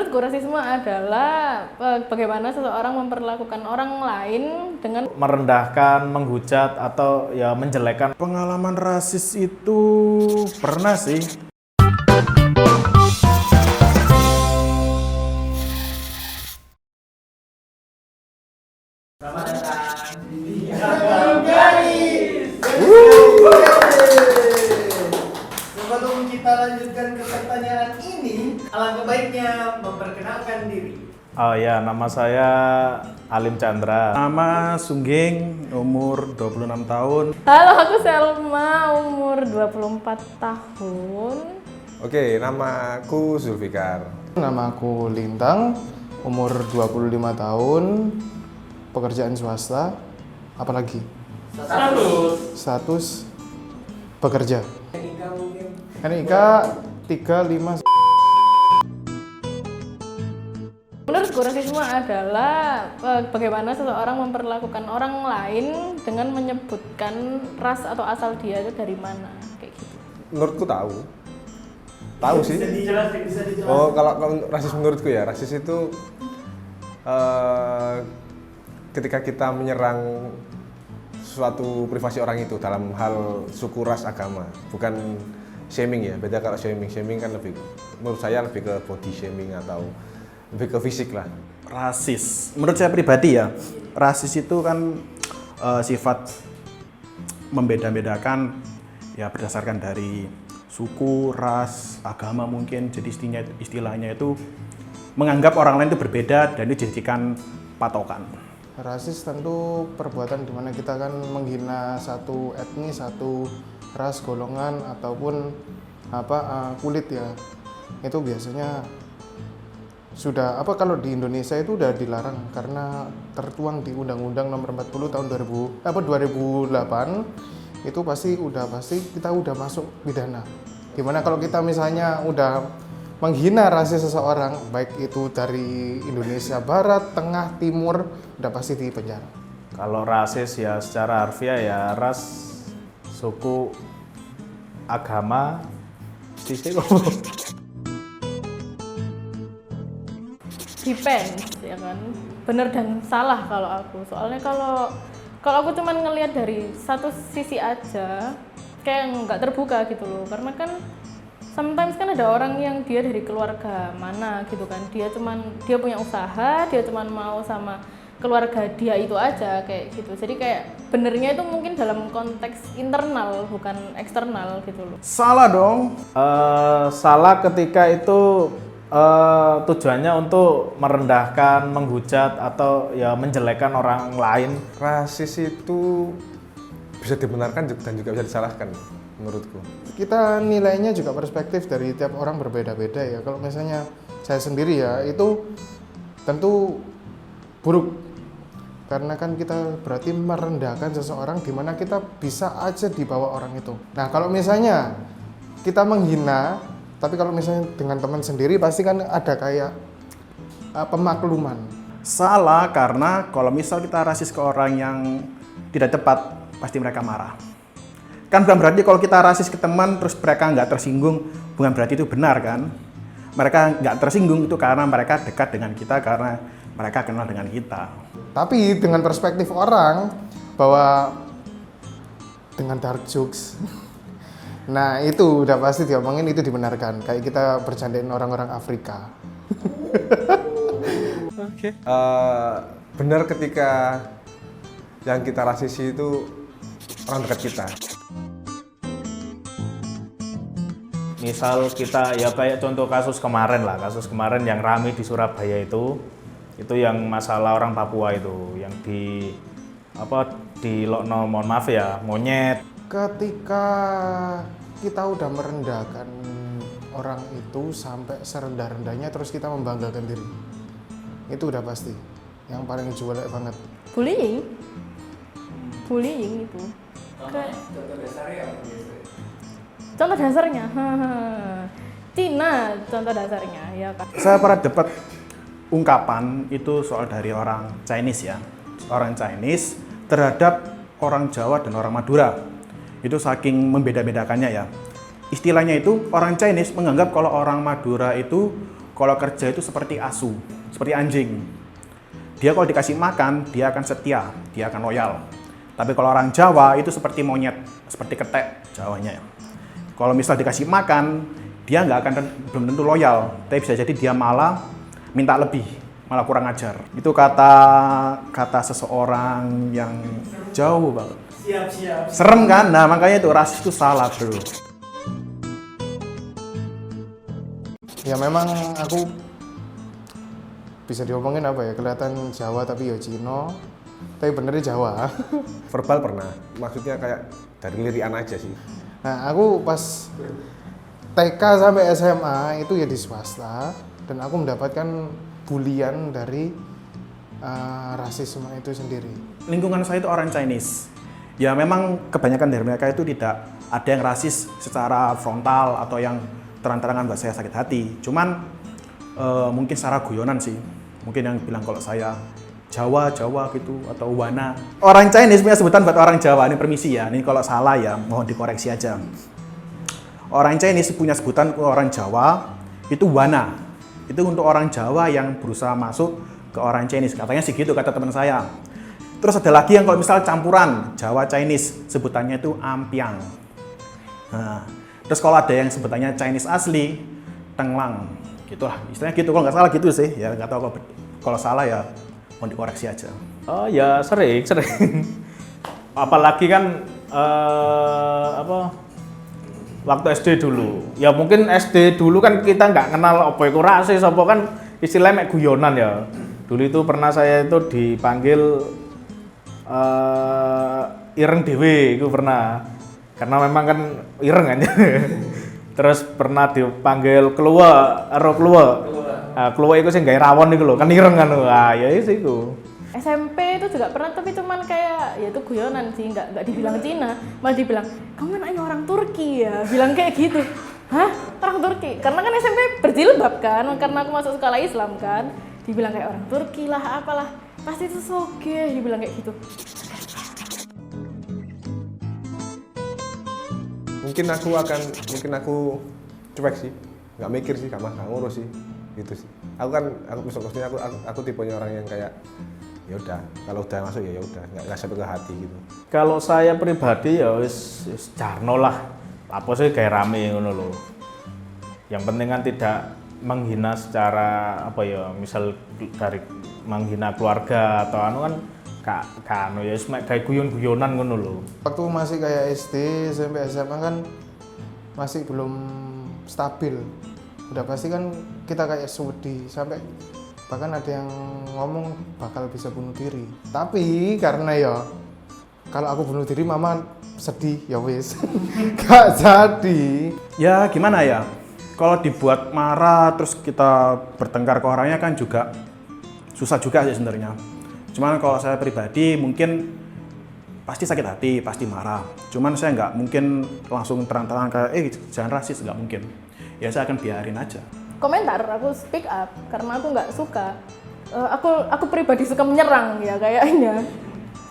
Menurutku rasisme adalah bagaimana seseorang memperlakukan orang lain dengan merendahkan, menghujat, atau ya menjelekan. Pengalaman rasis itu pernah sih. Selamat datang di Garis. Sebelum kita lanjutkan ke pertanyaan ini, alangkah baiknya memperkenalkan diri. Oh ya, nama saya Alim Chandra. Nama Sungging, umur 26 tahun. halo, aku Selma, umur 24 tahun. Oke, nama aku Zulfikar. Nama aku Lintang, umur 25 tahun, pekerjaan swasta, apalagi? Status bekerja. NIK 35. Menurutku rasisme adalah bagaimana seseorang memperlakukan orang lain dengan menyebutkan ras atau asal dia itu dari mana, kayak gitu. Menurutku tahu sih. Bisa dijelaskan. Oh, kalau rasis menurutku ya, rasis itu ketika kita menyerang suatu privasi orang itu dalam hal suku, ras, agama, bukan shaming ya. Beda kalau shaming kan lebih, menurut saya lebih ke body shaming atau lebih ke fisik lah. Rasis, menurut saya pribadi ya, rasis itu kan sifat membeda-bedakan ya berdasarkan dari suku, ras, agama mungkin. Jadi istilahnya itu menganggap orang lain itu berbeda dan itu dijadikan patokan. Rasis tentu perbuatan di mana kita kan menghina satu etnis, satu ras, golongan ataupun kulit ya. Itu biasanya sudah kalau di Indonesia itu udah dilarang karena tertuang di Undang-Undang Nomor 40 tahun 2008 itu pasti kita udah masuk pidana. Gimana kalau kita misalnya udah menghina rasis seseorang, baik itu dari Indonesia Barat, Tengah, Timur, udah pasti di penjara. Kalau rasis ya secara harfiah ya ras, suku, agama, sisi Depends ya kan, bener dan salah kalau aku. Soalnya kalau aku cuman ngelihat dari satu sisi aja, kayak nggak terbuka gitu loh. Karena kan sometimes kan ada orang yang dia dari keluarga mana gitu kan, dia punya usaha, dia cuman mau sama keluarga dia itu aja kayak gitu. Jadi kayak benernya itu mungkin dalam konteks internal bukan eksternal gitu loh. Salah dong. salah ketika itu tujuannya untuk merendahkan, menghujat, atau ya menjelekan orang lain. Rasis itu bisa dibenarkan dan juga bisa disalahkan menurutku. Kita nilainya juga perspektif dari tiap orang berbeda-beda ya. Kalau misalnya saya sendiri ya, itu tentu buruk. Karena kan kita berarti merendahkan seseorang di mana kita bisa aja dibawa orang itu. Nah, kalau misalnya kita menghina, tapi kalau misalnya dengan teman sendiri pasti kan ada kayak pemakluman. Salah karena kalau misal kita rasis ke orang yang tidak tepat, pasti mereka marah. Kan bukan berarti kalau kita rasis ke teman terus mereka nggak tersinggung, bukan berarti itu benar kan? Mereka nggak tersinggung itu karena mereka dekat dengan kita, karena mereka kenal dengan kita. Tapi dengan perspektif orang bahwa dengan dark jokes, nah itu udah pasti diomongin, itu dibenarkan. Kayak kita bercandain orang-orang Afrika. Benar ketika yang kita rasisi itu orang dekat kita. Misal kita ya kayak contoh kasus kemarin yang ramai di Surabaya itu yang masalah orang Papua itu yang di Lokno, mohon maaf ya, monyet. Ketika kita udah merendahkan orang itu sampai serendah-rendahnya terus kita membanggakan diri, itu udah pasti yang paling jelek banget. Bullying itu. Contoh dasarnya, Cina contoh dasarnya ya kan. Saya pernah dapat ungkapan itu soal dari orang Chinese ya. Orang Chinese terhadap orang Jawa dan orang Madura. Itu saking membeda-bedakannya ya. Istilahnya itu orang Chinese menganggap kalau orang Madura itu kalau kerja itu seperti asu, seperti anjing. Dia kalau dikasih makan, dia akan setia, dia akan loyal. Tapi kalau orang Jawa itu seperti monyet, seperti ketek Jawanya. Kalau misal dikasih makan, dia nggak akan belum tentu loyal, tapi bisa jadi dia malah minta lebih, malah kurang ajar. Itu kata seseorang yang jauh banget. Siap. Serem kan? Nah makanya itu rasis itu salah bro. Ya memang aku bisa diomongin apa ya, kelihatan Jawa tapi ya Cino, tapi benernya Jawa. Verbal pernah, maksudnya kayak dari lirikan aja sih. Nah aku pas TK sampai SMA itu ya di swasta, dan aku mendapatkan bulian dari rasisme itu sendiri. Lingkungan saya itu orang Chinese. Ya memang kebanyakan dari mereka itu tidak ada yang rasis secara frontal atau yang terang-terangan buat saya sakit hati. Cuman mungkin secara guyonan sih. Mungkin yang bilang kalau saya Jawa gitu atau Wana. Orang Chinese punya sebutan buat orang Jawa. Ini permisi ya. Ini kalau salah ya mohon dikoreksi aja. Orang Chinese punya sebutan ke orang Jawa itu Wana. Itu untuk orang Jawa yang berusaha masuk ke orang Chinese. Katanya sih gitu kata teman saya. Terus ada lagi yang kalau misal campuran Jawa Chinese, sebutannya itu ampiang. Nah, terus kalau ada yang sebutannya Chinese asli, tenglang. Gitulah, istilahnya gitu. Kalau nggak salah gitu sih. Ya nggak tahu kalau salah ya mau dikoreksi aja. Oh ya sering. Apalagi kan waktu SD dulu. Ya mungkin SD dulu kan kita nggak kenal apa itu rasis, apa kan istilahnya guyonan ya. Dulu itu pernah saya itu dipanggil ireng dewe itu pernah, karena memang kan ireng kan. Terus pernah dipanggil keluar itu sih nggak rawon itu loh, kan ireng kan. Ya itu. SMP itu juga pernah, tapi cuman kayak ya itu guyonan sih, nggak dibilang Cina, malah dibilang kamu anaknya orang Turki ya, bilang kayak gitu. Hah, orang Turki? Karena kan SMP berjilbab kan, karena aku masuk sekolah Islam kan, dibilang kayak orang Turki lah, apalah, pasti itu soge, dibilang kayak gitu. Mungkin aku cuek sih, nggak mikir sih, nggak ngurus sih, gitu sih. Aku tipenya orang yang kayak ya udah, kalau udah masuk ya udah, nggak sampai ke hati gitu. Kalau saya pribadi ya wis jarno lah, apa sih kayak rame ngono loh. Yang penting kan tidak menghina secara apa ya, misal dari menghina keluarga atau anu kan ya kayak guyon-guyonan ngono loh. Waktu masih kayak SD, SMP, SMA kan masih belum stabil. Udah pasti kan kita kayak sudi, sampai bahkan ada yang ngomong bakal bisa bunuh diri. Tapi karena ya kalau aku bunuh diri mama sedih, ya wis. Gak jadi. Ya gimana ya, kalau dibuat marah terus kita bertengkar ke orangnya kan juga susah juga sih sebenarnya. Cuman kalau saya pribadi mungkin pasti sakit hati, pasti marah. Cuman saya nggak mungkin langsung terang-terangan kayak jangan rasis, nggak mungkin. Ya saya akan biarin aja. Komentar, aku speak up karena aku nggak suka. Aku pribadi suka menyerang ya kayaknya.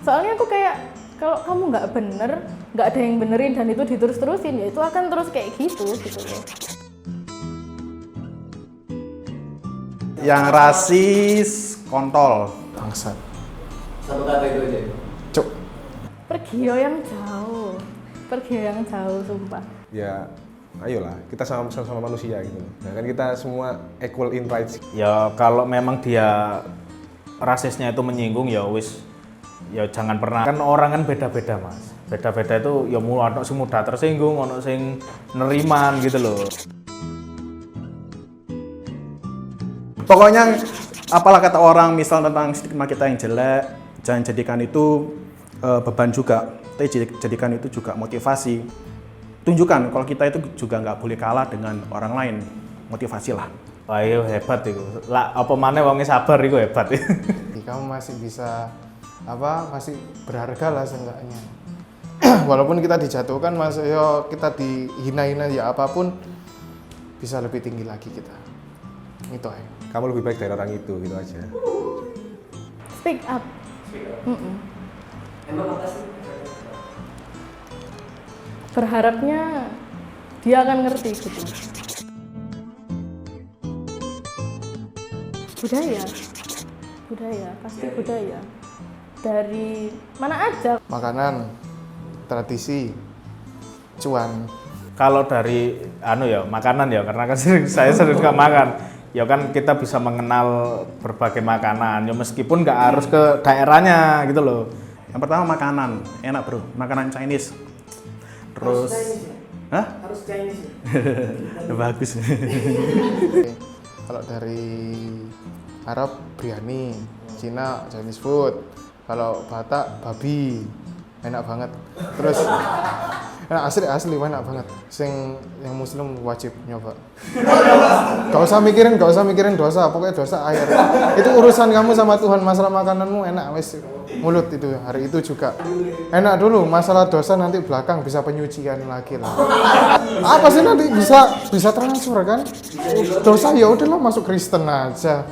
Soalnya aku kayak kalau kamu nggak bener, nggak ada yang benerin dan itu diterus-terusin, ya itu akan terus kayak gitu loh. Yang rasis, kontol. Bangsat. Satu kata itu aja. Cuk. Pergi yang jauh, sumpah. Ya ayolah, kita sama manusia gitu. Nah kan kita semua equal in rights. Ya kalau memang dia rasisnya itu menyinggung ya wis, ya jangan pernah. Kan orang kan beda-beda mas, beda-beda itu ya ono sing mudah tersinggung, ono sing neriman gitu loh. Pokoknya apalah kata orang misal tentang stigma kita yang jelek, jangan jadikan itu beban juga, tapi jadikan itu juga motivasi. Tunjukkan kalau kita itu juga nggak boleh kalah dengan orang lain, motivasi lah. Wah itu hebat itu, lah apa maneh wonge sabar itu hebat. Kamu masih bisa masih berharga lah seenggaknya. Walaupun kita dijatuhkan, kita dihina-hina ya apapun, bisa lebih tinggi lagi kita. Itu aja. Kamu lebih baik dari orang itu, gitu aja. Speak up. Emang apa sih? Berharapnya dia akan ngerti gitu. budaya pasti budaya dari mana aja. Makanan, tradisi, cuan. Kalau dari makanan ya, karena kan saya sering suka makan. Ya kan kita bisa mengenal berbagai makanan, ya meskipun nggak harus ke daerahnya gitu loh. Yang pertama makanan, enak bro, makanan Chinese. Terus, hah? Harus Chinese ya? Bagus. Oke. Kalau dari Arab biryani, Cina Chinese food, kalau Batak babi, enak banget. Terus enak asli enak banget. Yang Muslim wajib nyoba. Gak usah mikirin dosa, pokoknya dosa air. Itu urusan kamu sama Tuhan, masalah makananmu enak wes. Mulut itu hari itu juga enak dulu, masalah dosa nanti belakang bisa penyucian lagi lah. Apa sih nanti bisa transfer kan? Dosa ya udahlah masuk Kristen aja.